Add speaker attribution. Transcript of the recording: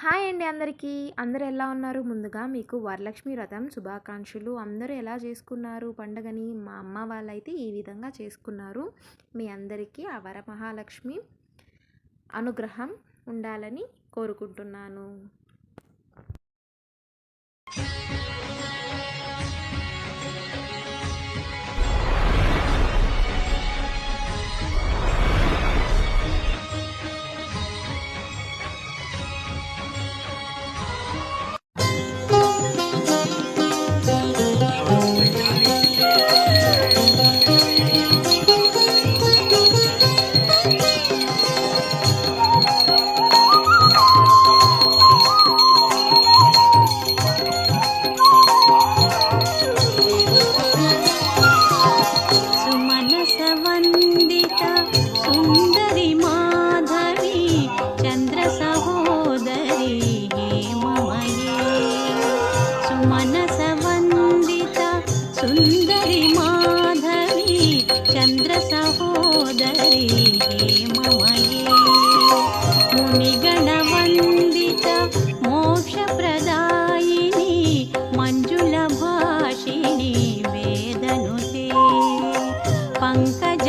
Speaker 1: Hi అండి అందరికీ. అందరూ ఎలా ఉన్నారు? ముందుగా మీకు వరలక్ష్మి వ్రతం శుభాకాంక్షలు. అందరూ ఎలా చేసుకున్నారు పండగని? మా అమ్మ వాళ్ళైతే ఈ విధంగా చేసుకున్నారు. మీ అందరికీ ఆ వరమహాలక్ష్మి అనుగ్రహం ఉండాలని కోరుకుంటున్నాను.
Speaker 2: సుమనసవందిత సుందరి మాధవి చంద్ర సహోదరి హేమమయే. సుమనసవందిత సుందరి మాధవి చంద్ర సహోదరి హేమమయే. మునిగణవందిత మోక్షప్రదాయిని మంజుల భాషిణి వేదనుతే పంకజ